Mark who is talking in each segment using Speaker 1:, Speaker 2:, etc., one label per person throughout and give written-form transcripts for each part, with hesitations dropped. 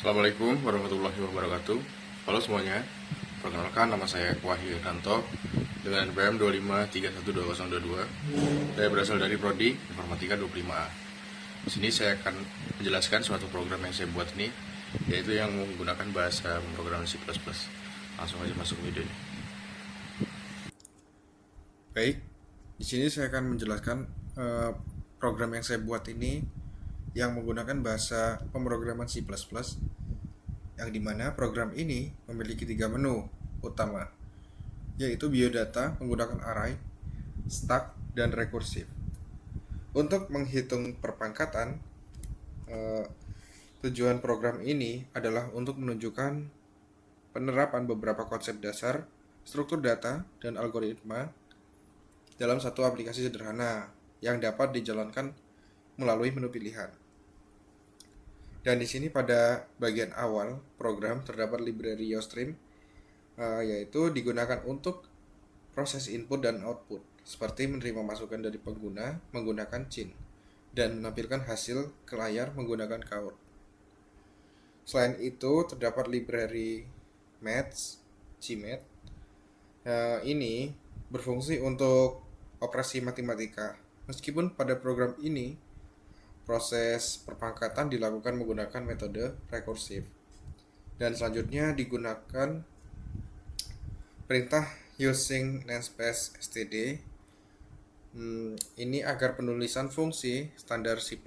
Speaker 1: Assalamualaikum warahmatullahi wabarakatuh. Halo semuanya, perkenalkan nama saya Wahyu Danto dengan NPM 2531202. Saya berasal dari Prodi Informatika 25A. Di sini saya akan menjelaskan suatu program yang saya buat ini, yaitu yang menggunakan bahasa pemrograman C++. Langsung aja masuk ke videonya. Baik, di sini saya akan menjelaskan program yang saya buat ini yang menggunakan bahasa pemrograman C++, yang dimana program ini memiliki 3 menu utama, yaitu biodata menggunakan array, stack, dan rekursif. Untuk menghitung perpangkatan, tujuan program ini adalah untuk menunjukkan penerapan beberapa konsep dasar, struktur data, dan algoritma dalam satu aplikasi sederhana yang dapat dijalankan melalui menu pilihan. Dan di sini pada bagian awal program terdapat library YoStream, yaitu digunakan untuk proses input dan output, seperti menerima masukan dari pengguna menggunakan CIN dan menampilkan hasil ke layar menggunakan Cout. Selain itu terdapat library Maths, GMath. Ini berfungsi untuk operasi matematika. Meskipun pada program ini proses perpangkatan dilakukan menggunakan metode rekursif. Dan selanjutnya digunakan perintah using namespace std. Ini agar penulisan fungsi standar C++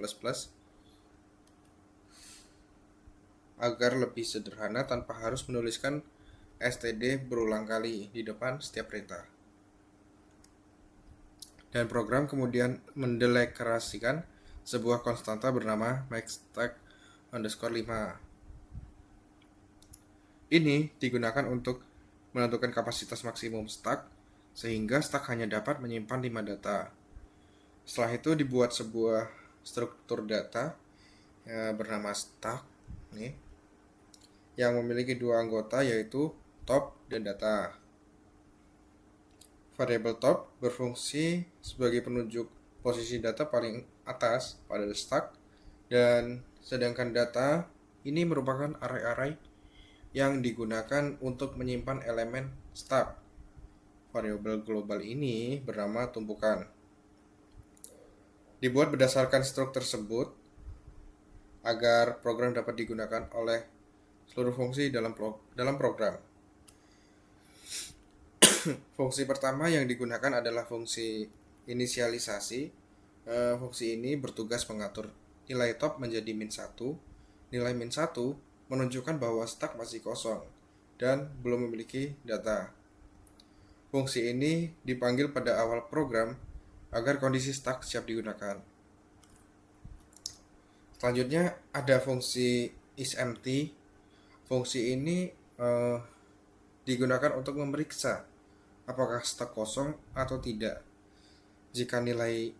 Speaker 1: agar lebih sederhana tanpa harus menuliskan std berulang kali di depan setiap perintah. Dan program kemudian mendeklarasikan sebuah konstanta bernama maxstack_5. Ini digunakan untuk menentukan kapasitas maksimum stack, sehingga stack hanya dapat menyimpan 5 data. Setelah itu dibuat sebuah struktur data bernama stack nih, yang memiliki dua anggota, yaitu top dan data. Variabel top berfungsi sebagai penunjuk posisi data paling atas pada stack, dan sedangkan data ini merupakan array-array yang digunakan untuk menyimpan elemen stack. Variabel global ini bernama tumpukan. Dibuat berdasarkan struktur tersebut agar program dapat digunakan oleh seluruh fungsi dalam program. Fungsi pertama yang digunakan adalah fungsi inisialisasi. Fungsi ini bertugas mengatur nilai top menjadi -1. Nilai -1 menunjukkan bahwa stack masih kosong dan belum memiliki data. Fungsi ini dipanggil pada awal program agar kondisi stack siap digunakan. Selanjutnya ada fungsi isEmpty. Fungsi ini digunakan untuk memeriksa apakah stack kosong atau tidak. Jika nilai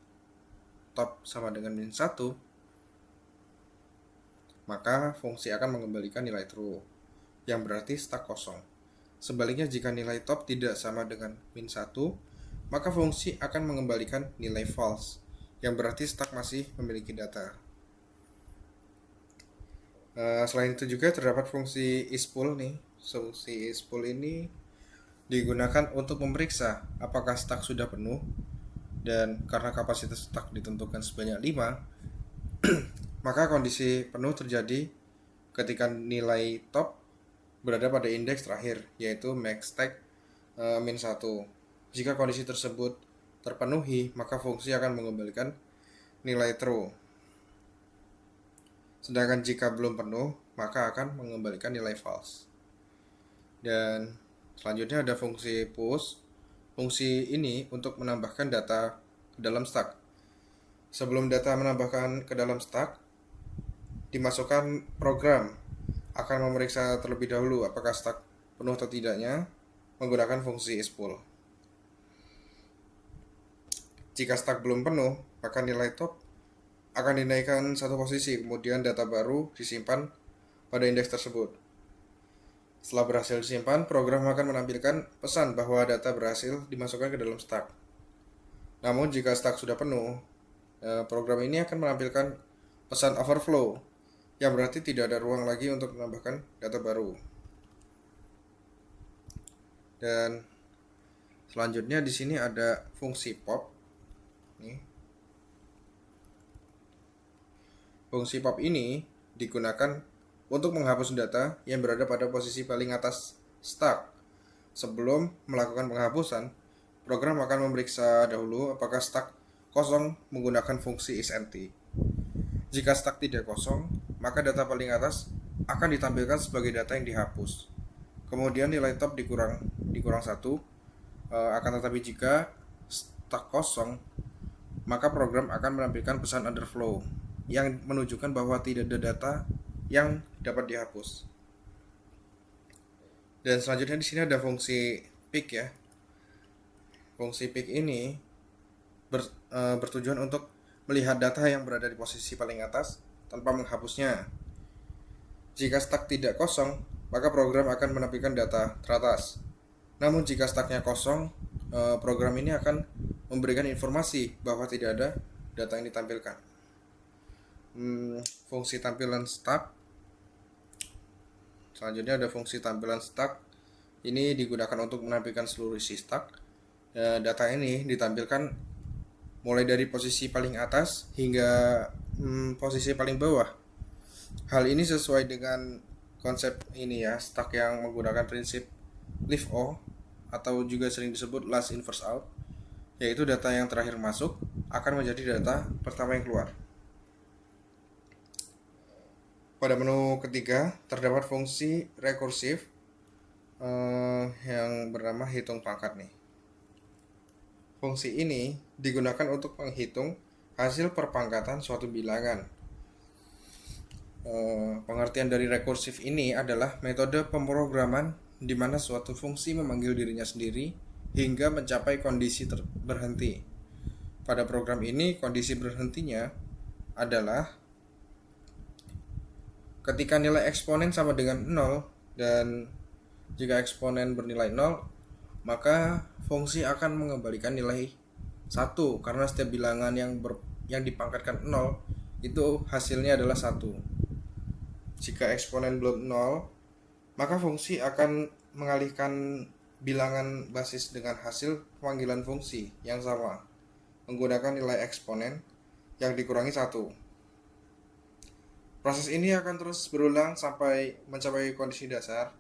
Speaker 1: top sama dengan -1, maka fungsi akan mengembalikan nilai true, yang berarti stack kosong. Sebaliknya, jika nilai top tidak sama dengan -1, maka fungsi akan mengembalikan nilai false, yang berarti stack masih memiliki data. Selain itu juga terdapat fungsi isPool nih. Fungsi isPool ini digunakan untuk memeriksa apakah stack sudah penuh, dan karena kapasitas stack ditentukan sebanyak 5, maka kondisi penuh terjadi ketika nilai top berada pada indeks terakhir, yaitu maxstack -1. Jika kondisi tersebut terpenuhi, maka fungsi akan mengembalikan nilai true. Sedangkan jika belum penuh, maka akan mengembalikan nilai false. Dan selanjutnya ada fungsi push. Fungsi ini untuk menambahkan data ke dalam stack. Sebelum data menambahkan ke dalam stack dimasukkan, program akan memeriksa terlebih dahulu apakah stack penuh atau tidaknya menggunakan fungsi isPool. Jika stack belum penuh, maka nilai top akan dinaikkan satu posisi, kemudian data baru disimpan pada indeks tersebut. Setelah berhasil disimpan, program akan menampilkan pesan bahwa data berhasil dimasukkan ke dalam stack. Namun jika stack sudah penuh, program ini akan menampilkan pesan overflow, yang berarti tidak ada ruang lagi untuk menambahkan data baru. Dan selanjutnya di sini ada fungsi pop. Nih. Fungsi pop ini digunakan untuk menghapus data yang berada pada posisi paling atas stack. Sebelum melakukan penghapusan, program akan memeriksa dahulu apakah stack kosong menggunakan fungsi isEmpty. Jika stack tidak kosong, maka data paling atas akan ditampilkan sebagai data yang dihapus. Kemudian nilai top dikurang 1. Akan tetapi jika stack kosong, maka program akan menampilkan pesan underflow yang menunjukkan bahwa tidak ada data yang dapat dihapus. Dan selanjutnya di sini ada fungsi pick ya. Fungsi pick ini bertujuan untuk melihat data yang berada di posisi paling atas tanpa menghapusnya. Jika stack tidak kosong, maka program akan menampilkan data teratas. Namun jika stacknya kosong, program ini akan memberikan informasi bahwa tidak ada data yang ditampilkan. Fungsi tampilan stack. Selanjutnya ada fungsi tampilan stack. Ini digunakan untuk menampilkan seluruh isi stack. Data ini ditampilkan mulai dari posisi paling atas hingga posisi paling bawah. Hal ini sesuai dengan konsep ini ya, stack yang menggunakan prinsip leave all atau juga sering disebut last in first out, yaitu data yang terakhir masuk akan menjadi data pertama yang keluar. Pada menu ketiga terdapat fungsi rekursif yang bernama hitung pangkat nih. Fungsi ini digunakan untuk menghitung hasil perpangkatan suatu bilangan. Pengertian dari rekursif ini adalah metode pemrograman di mana suatu fungsi memanggil dirinya sendiri hingga mencapai kondisi berhenti. Pada program ini, kondisi berhentinya adalah ketika nilai eksponen sama dengan 0 dan jika eksponen bernilai 0, maka fungsi akan mengembalikan nilai 1 karena setiap bilangan yang dipangkatkan 0 itu hasilnya adalah 1. Jika eksponen belum 0, maka fungsi akan mengalihkan bilangan basis dengan hasil pemanggilan fungsi yang sama menggunakan nilai eksponen yang dikurangi 1. Proses ini akan terus berulang sampai mencapai kondisi dasar.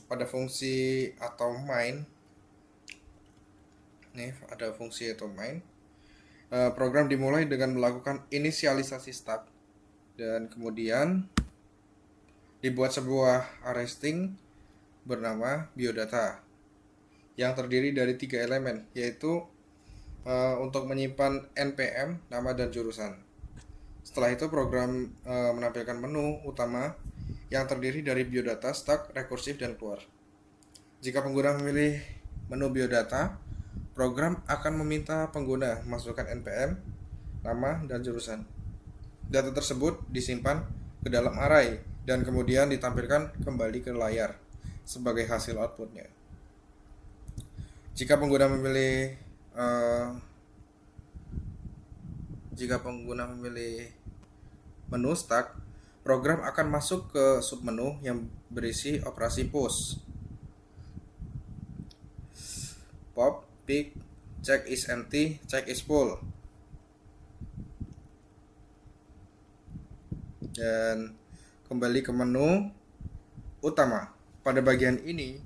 Speaker 1: Pada fungsi atau main, nih ada fungsi atau main. Program dimulai dengan melakukan inisialisasi stack dan kemudian dibuat sebuah array string bernama biodata yang terdiri dari 3 elemen, yaitu untuk menyimpan npm, nama dan jurusan. Setelah itu program menampilkan menu utama yang terdiri dari biodata, stack, rekursif, dan keluar. Jika pengguna memilih menu biodata, program akan meminta pengguna masukkan npm, nama, dan jurusan. Data tersebut disimpan ke dalam array dan kemudian ditampilkan kembali ke layar sebagai hasil outputnya. Jika pengguna memilih menu stack, program akan masuk ke submenu yang berisi operasi push, pop, pick, check is empty, check is full. Dan kembali ke menu utama. Pada bagian ini,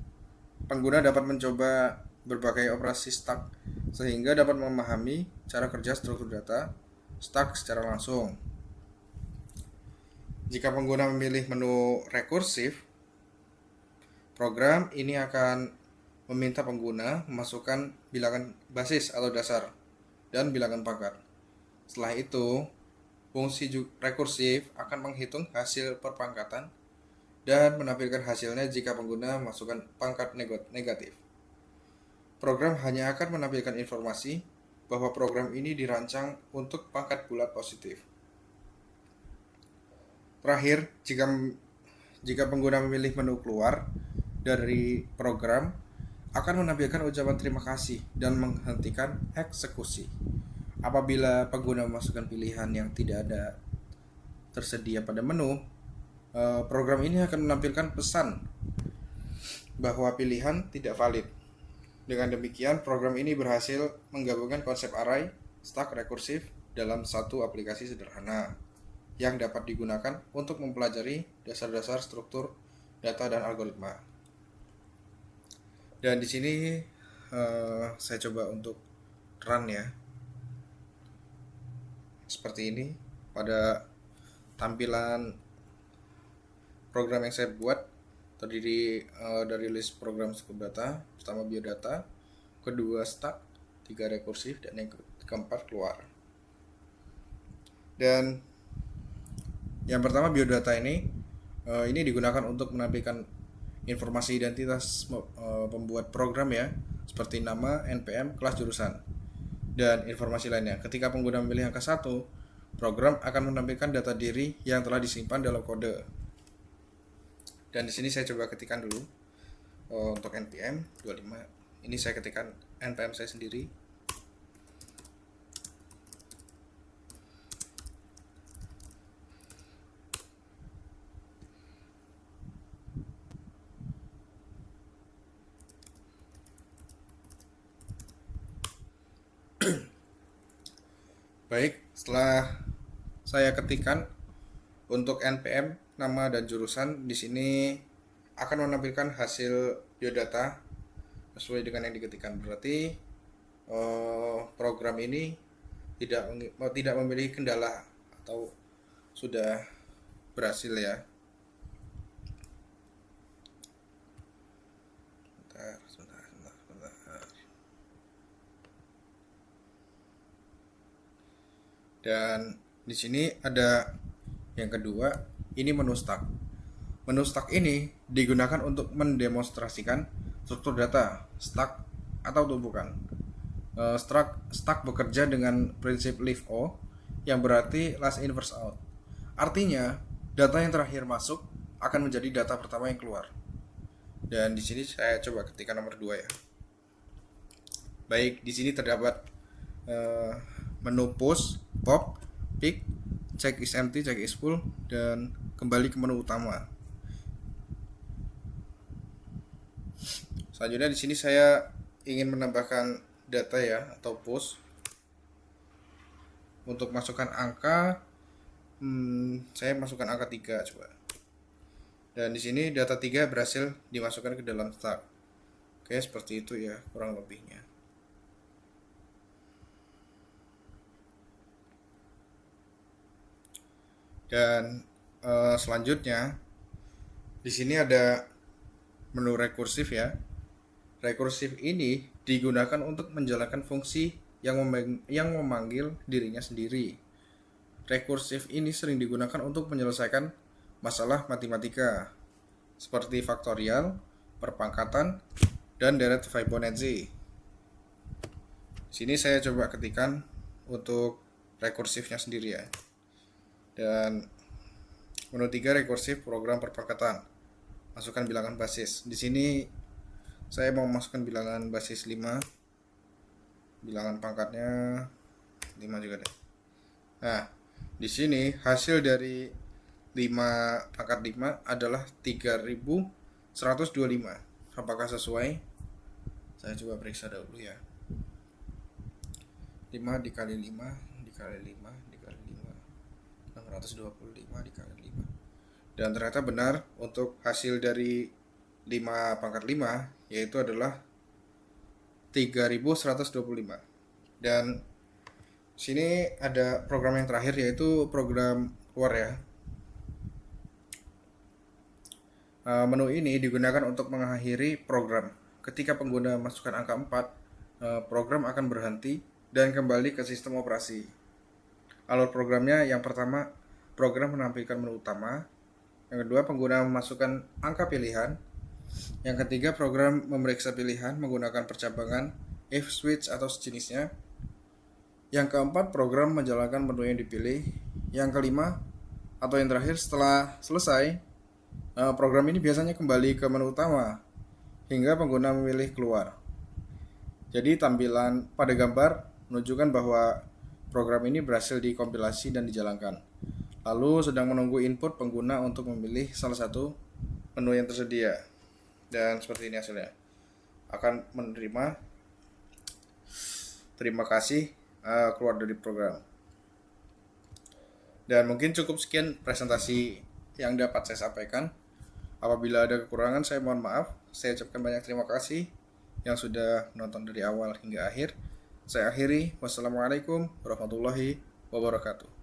Speaker 1: pengguna dapat mencoba berbagai operasi stack sehingga dapat memahami cara kerja struktur data stack secara langsung. Jika pengguna memilih menu rekursif, program ini akan meminta pengguna memasukkan bilangan basis atau dasar dan bilangan pangkat. Setelah itu, fungsi rekursif akan menghitung hasil perpangkatan dan menampilkan hasilnya jika pengguna masukkan pangkat negatif. Program hanya akan menampilkan informasi bahwa program ini dirancang untuk pangkat bulat positif. Terakhir, jika pengguna memilih menu keluar dari program, akan menampilkan ucapan terima kasih dan menghentikan eksekusi. Apabila pengguna memasukkan pilihan yang tidak ada tersedia pada menu, program ini akan menampilkan pesan bahwa pilihan tidak valid. Dengan demikian, program ini berhasil menggabungkan konsep array, stack rekursif dalam satu aplikasi sederhana yang dapat digunakan untuk mempelajari dasar-dasar struktur data dan algoritma. Dan di sini saya coba untuk run ya. Seperti ini pada tampilan program yang saya buat terdiri dari list program struktur data, pertama biodata, kedua stack, 3 rekursif, dan yang keempat keluar. Dan yang pertama biodata ini digunakan untuk menampilkan informasi identitas pembuat program ya, seperti nama, NPM, kelas, jurusan, dan informasi lainnya. Ketika pengguna memilih angka 1, program akan menampilkan data diri yang telah disimpan dalam kode. Dan di sini saya coba ketikkan dulu untuk NPM 25. Ini saya ketikkan NPM saya sendiri. Baik, setelah saya ketikkan untuk NPM, nama dan jurusan, di sini akan menampilkan hasil biodata sesuai dengan yang diketikkan. Berarti program ini tidak memiliki kendala atau sudah berhasil ya. Sebentar. Dan di sini ada yang kedua, ini menu stack. Menu stack ini digunakan untuk mendemonstrasikan struktur data, stack atau tumpukan. Stack bekerja dengan prinsip leave all yang berarti last in first out. Artinya, data yang terakhir masuk akan menjadi data pertama yang keluar. Dan di sini saya coba ketikkan nomor 2 ya. Baik, di sini terdapat menu push, pop, pick, check is empty, check is full, dan kembali ke menu utama. Selanjutnya di sini saya ingin menambahkan data ya atau push. Untuk masukkan angka, saya masukkan angka 3 coba. Dan di sini data 3 berhasil dimasukkan ke dalam stack. Oke, seperti itu ya kurang lebihnya. Dan selanjutnya di sini ada menu rekursif ya. Rekursif ini digunakan untuk menjalankan fungsi yang memanggil dirinya sendiri. Rekursif ini sering digunakan untuk menyelesaikan masalah matematika seperti faktorial, perpangkatan, dan deret Fibonacci. Sini saya coba ketikkan untuk rekursifnya sendiri ya. Dan menu 3 rekursif program perpangkatan. Masukkan bilangan basis. Di sini saya mau masukkan bilangan basis 5. Bilangan pangkatnya 5 juga deh. Nah, di sini hasil dari 5 pangkat 5 adalah 3125. Apakah sesuai? Saya coba periksa dulu ya. 5 dikali 5 dikali 5 dikali 5 625 dikali 5. Dan ternyata benar untuk hasil dari 5 pangkat 5 yaitu adalah 3125. Dan sini ada program yang terakhir yaitu program keluar ya. Menu ini digunakan untuk mengakhiri program. Ketika pengguna masukkan angka 4, program akan berhenti dan kembali ke sistem operasi. Alur programnya yang pertama, program menampilkan menu utama. Yang kedua, pengguna memasukkan angka pilihan. Yang ketiga, program memeriksa pilihan menggunakan percabangan, if, switch, atau sejenisnya. Yang keempat, program menjalankan menu yang dipilih. Yang kelima, atau yang terakhir, setelah selesai, program ini biasanya kembali ke menu utama hingga pengguna memilih keluar. Jadi tampilan pada gambar menunjukkan bahwa program ini berhasil dikompilasi dan dijalankan. Lalu sedang menunggu input pengguna untuk memilih salah satu menu yang tersedia. Dan seperti ini hasilnya. Akan menerima terima kasih keluar dari program. Dan mungkin cukup sekian presentasi yang dapat saya sampaikan. Apabila ada kekurangan saya mohon maaf. Saya ucapkan banyak terima kasih yang sudah menonton dari awal hingga akhir. Saya akhiri. Wassalamualaikum warahmatullahi wabarakatuh.